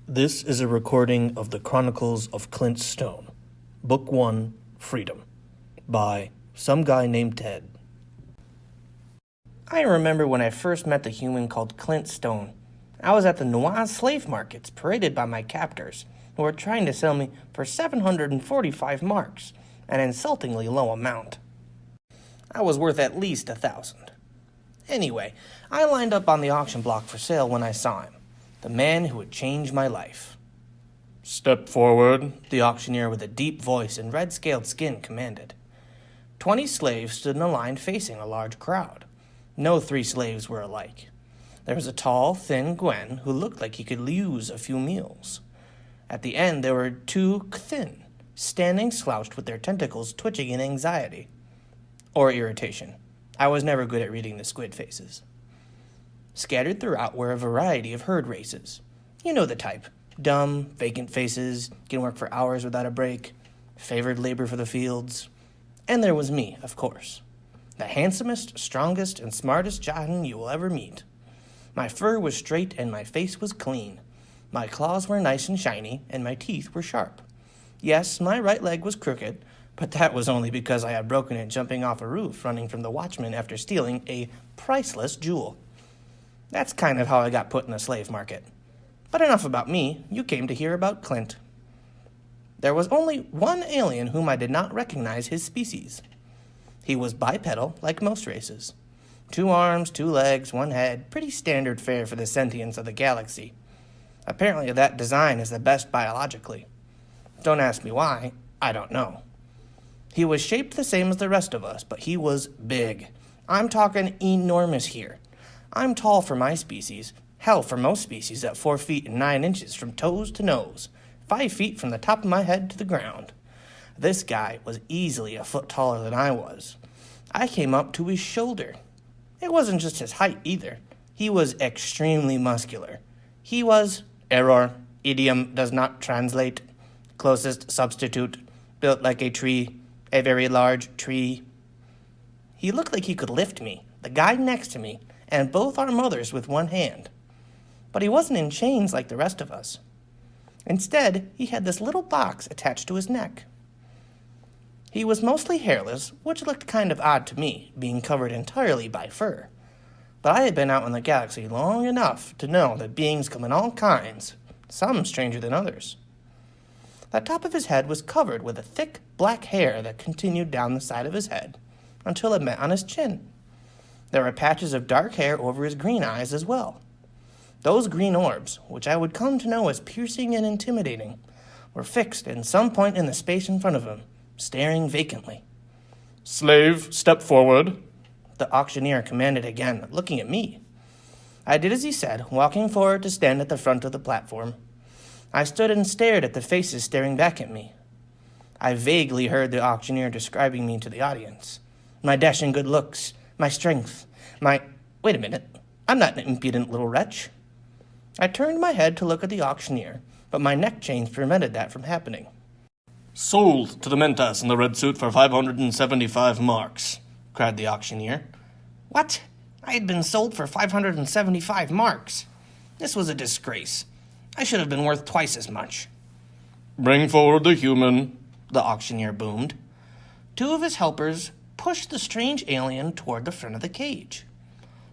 This is a recording of the Chronicles of Clint Stone, Book 1, Freedom, by Some Guy Named Ted. I remember when I first met the human called Clint Stone. I was at the Noir slave markets, paraded by my captors, who were trying to sell me for 745 marks, an insultingly low amount. I was worth at least 1,000. Anyway, I lined up on the auction block for sale when I saw him. The man who would change my life. "Step forward," The auctioneer with a deep voice and red-scaled skin commanded. 20 slaves stood in a line facing a large crowd. No 3 slaves were alike. There was a tall, thin Gwen who looked like he could use a few meals. At the end there were 2 Kthin, standing slouched with their tentacles twitching in anxiety. Or irritation. I was never good at reading the squid faces. Scattered throughout were a variety of herd races. You know the type. Dumb, vacant faces, can work for hours without a break, favored labor for the fields. And there was me, of course. The handsomest, strongest, and smartest Jahan you will ever meet. My fur was straight and my face was clean. My claws were nice and shiny, and my teeth were sharp. Yes, my right leg was crooked, but that was only because I had broken it jumping off a roof running from the watchman after stealing a priceless jewel. That's kind of how I got put in the slave market. But enough about me. You came to hear about Clint. There was only one alien whom I did not recognize his species. He was bipedal, like most races. 2 arms, 2 legs, 1 head, pretty standard fare for the sentience of the galaxy. Apparently that design is the best biologically. Don't ask me why, I don't know. He was shaped the same as the rest of us, but he was big. I'm talking enormous here. I'm tall for my species, hell for most species at 4 feet and 9 inches from toes to nose, 5 feet from the top of my head to the ground. This guy was easily a foot taller than I was. I came up to his shoulder. It wasn't just his height either. He was extremely muscular. He was, error, idiom does not translate, closest substitute, built like a tree, a very large tree. He looked like he could lift me, the guy next to me, and both our mothers with 1 hand. But he wasn't in chains like the rest of us. Instead, he had this little box attached to his neck. He was mostly hairless, which looked kind of odd to me, being covered entirely by fur. But I had been out in the galaxy long enough to know that beings come in all kinds, some stranger than others. The top of his head was covered with a thick black hair that continued down the side of his head until it met on his chin. There were patches of dark hair over his green eyes as well. Those green orbs, which I would come to know as piercing and intimidating, were fixed in some point in the space in front of him, staring vacantly. "Slave, step forward," the auctioneer commanded again, looking at me. I did as he said, walking forward to stand at the front of the platform. I stood and stared at the faces staring back at me. I vaguely heard the auctioneer describing me to the audience. My dashing good looks, my strength, Wait a minute, I'm not an impudent little wretch. I turned my head to look at the auctioneer, but my neck chains prevented that from happening. "Sold to the Mentas in the red suit for 575 marks, cried the auctioneer. What? I had been sold for 575 marks. This was a disgrace. I should have been worth twice as much. "Bring forward the human," the auctioneer boomed. 2 of his helpers pushed the strange alien toward the front of the cage.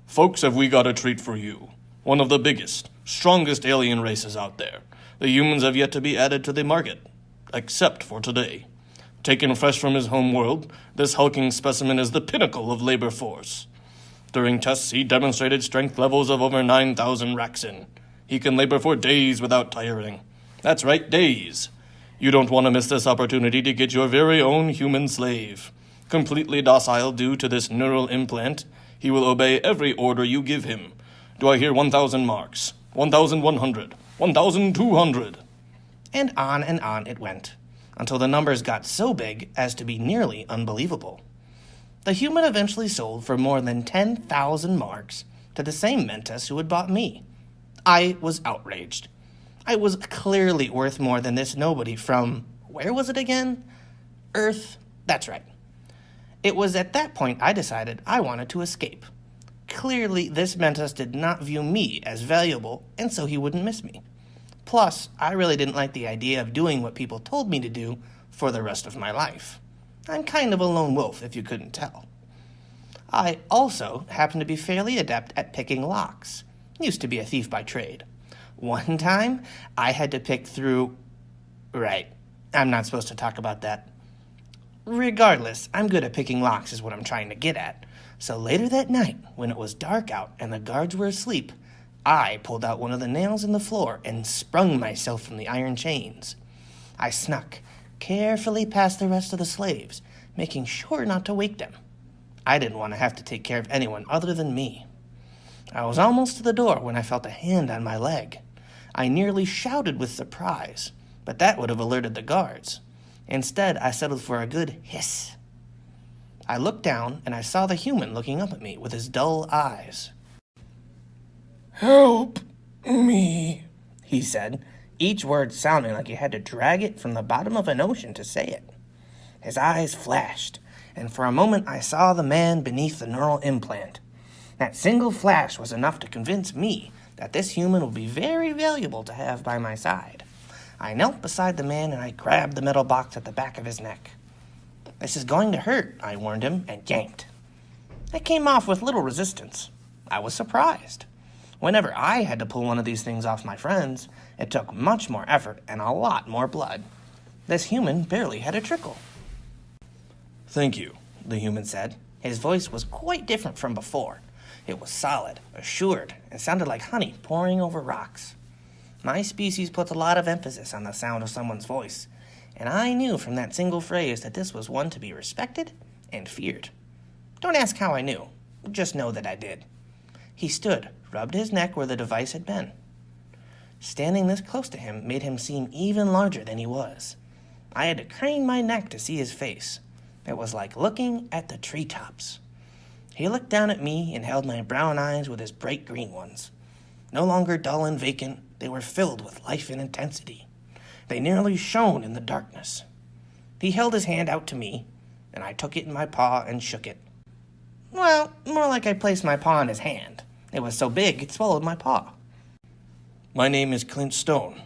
"Folks, have we got a treat for you. One of the biggest, strongest alien races out there. The humans have yet to be added to the market, except for today. Taken fresh from his home world, this hulking specimen is the pinnacle of labor force. During tests, he demonstrated strength levels of over 9,000 Raxin. He can labor for days without tiring. That's right, days. You don't want to miss this opportunity to get your very own human slave. Completely docile due to this neural implant, he will obey every order you give him. Do I hear 1,000 marks? 1,100? 1,200? And on it went, until the numbers got so big as to be nearly unbelievable. The human eventually sold for more than 10,000 marks to the same Mentas who had bought me. I was outraged. I was clearly worth more than this nobody from, where was it again? Earth, that's right. It was at that point I decided I wanted to escape. Clearly, this Mentas did not view me as valuable, and so he wouldn't miss me. Plus, I really didn't like the idea of doing what people told me to do for the rest of my life. I'm kind of a lone wolf, if you couldn't tell. I also happen to be fairly adept at picking locks. Used to be a thief by trade. One time, I had to pick through... Right, I'm not supposed to talk about that. Regardless, I'm good at picking locks is what I'm trying to get at. So later that night, when it was dark out and the guards were asleep, I pulled out one of the nails in the floor and sprung myself from the iron chains. I snuck carefully past the rest of the slaves, making sure not to wake them. I didn't want to have to take care of anyone other than me. I was almost to the door when I felt a hand on my leg. I nearly shouted with surprise, but that would have alerted the guards. Instead, I settled for a good hiss. I looked down, and I saw the human looking up at me with his dull eyes. "Help me," he said, each word sounding like he had to drag it from the bottom of an ocean to say it. His eyes flashed, and for a moment I saw the man beneath the neural implant. That single flash was enough to convince me that this human would be very valuable to have by my side. I knelt beside the man and I grabbed the metal box at the back of his neck. "This is going to hurt," I warned him, and yanked. It came off with little resistance. I was surprised. Whenever I had to pull one of these things off my friends, it took much more effort and a lot more blood. This human barely had a trickle. "Thank you," the human said. His voice was quite different from before. It was solid, assured, and sounded like honey pouring over rocks. My species puts a lot of emphasis on the sound of someone's voice, and I knew from that single phrase that this was one to be respected and feared. Don't ask how I knew, just know that I did. He stood, rubbed his neck where the device had been. Standing this close to him made him seem even larger than he was. I had to crane my neck to see his face. It was like looking at the treetops. He looked down at me and held my brown eyes with his bright green ones. No longer dull and vacant, they were filled with life and intensity. They nearly shone in the darkness. He held his hand out to me, and I took it in my paw and shook it. Well, more like I placed my paw in his hand. It was so big it swallowed my paw. "My name is Clint Stone.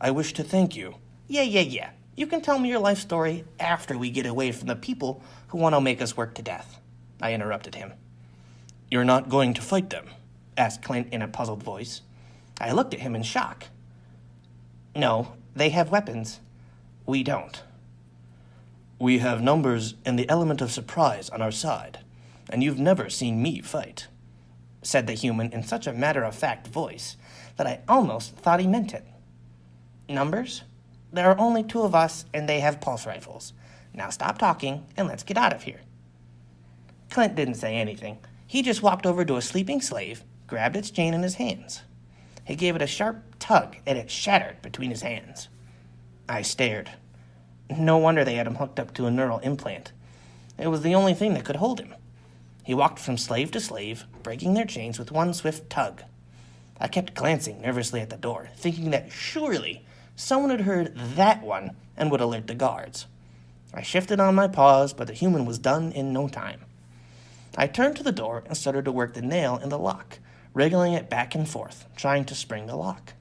I wish to thank you." Yeah. You can tell me your life story after we get away from the people who want to make us work to death, I interrupted him. "You're not going to fight them?" asked Clint in a puzzled voice. I looked at him in shock. "No, they have weapons. We don't." "We have numbers and the element of surprise on our side, and you've never seen me fight," said the human in such a matter-of-fact voice that I almost thought he meant it. "Numbers? There are only 2 of us, and they have pulse rifles. Now stop talking, and let's get out of here." Clint didn't say anything. He just walked over to a sleeping slave, grabbed its chain in his hands. He gave it a sharp tug, and it shattered between his hands. I stared. No wonder they had him hooked up to a neural implant. It was the only thing that could hold him. He walked from slave to slave, breaking their chains with one swift tug. I kept glancing nervously at the door, thinking that surely someone had heard that one and would alert the guards. I shifted on my paws, but the human was done in no time. I turned to the door and started to work the nail in the lock, wriggling it back and forth, trying to spring the lock.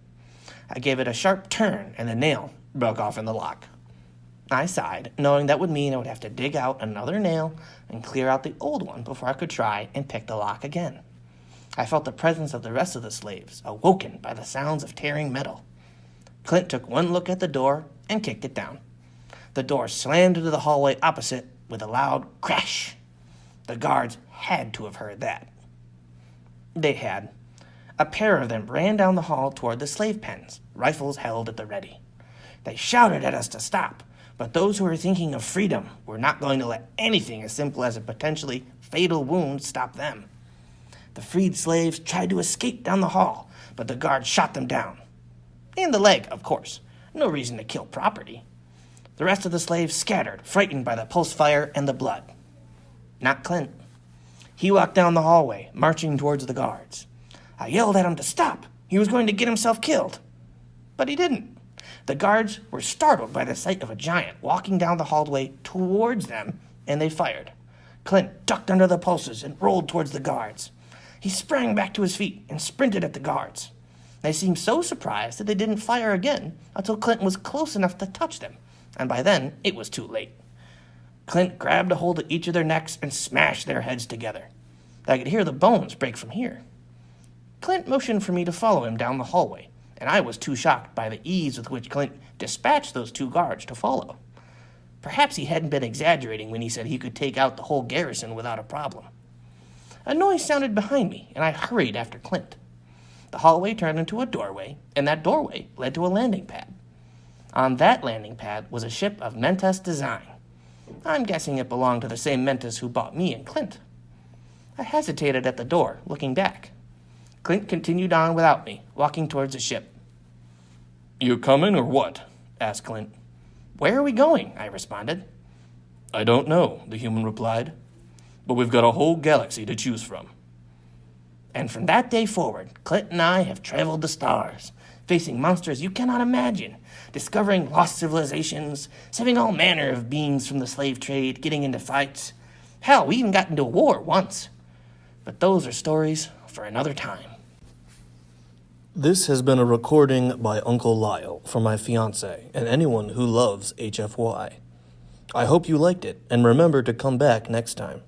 I gave it a sharp turn, and the nail broke off in the lock. I sighed, knowing that would mean I would have to dig out another nail and clear out the old one before I could try and pick the lock again. I felt the presence of the rest of the slaves, awoken by the sounds of tearing metal. Clint took one look at the door and kicked it down. The door slammed into the hallway opposite with a loud crash. The guards had to have heard that. They had. A pair of them ran down the hall toward the slave pens, rifles held at the ready. They shouted at us to stop, but those who were thinking of freedom were not going to let anything as simple as a potentially fatal wound stop them. The freed slaves tried to escape down the hall, but the guards shot them down. In the leg, of course. No reason to kill property. The rest of the slaves scattered, frightened by the pulse fire and the blood. Not Clint. He walked down the hallway, marching towards the guards. I yelled at him to stop. He was going to get himself killed. But he didn't. The guards were startled by the sight of a giant walking down the hallway towards them, and they fired. Clint ducked under the pulses and rolled towards the guards. He sprang back to his feet and sprinted at the guards. They seemed so surprised that they didn't fire again until Clint was close enough to touch them, and by then it was too late. Clint grabbed a hold of each of their necks and smashed their heads together. I could hear the bones break from here. Clint motioned for me to follow him down the hallway, and I was too shocked by the ease with which Clint dispatched those 2 guards to follow. Perhaps he hadn't been exaggerating when he said he could take out the whole garrison without a problem. A noise sounded behind me, and I hurried after Clint. The hallway turned into a doorway, and that doorway led to a landing pad. On that landing pad was a ship of Mentas design. I'm guessing it belonged to the same Mentas who bought me and Clint. I hesitated at the door, looking back. Clint continued on without me, walking towards the ship. "You coming or what?" asked Clint. "Where are we going?" I responded. "I don't know," the human replied. "But we've got a whole galaxy to choose from." And from that day forward, Clint and I have traveled the stars, facing monsters you cannot imagine, discovering lost civilizations, saving all manner of beings from the slave trade, getting into fights. Hell, we even got into a war once. But those are stories for another time. This has been a recording by Uncle Lyle for my fiancé and anyone who loves HFY. I hope you liked it, and remember to come back next time.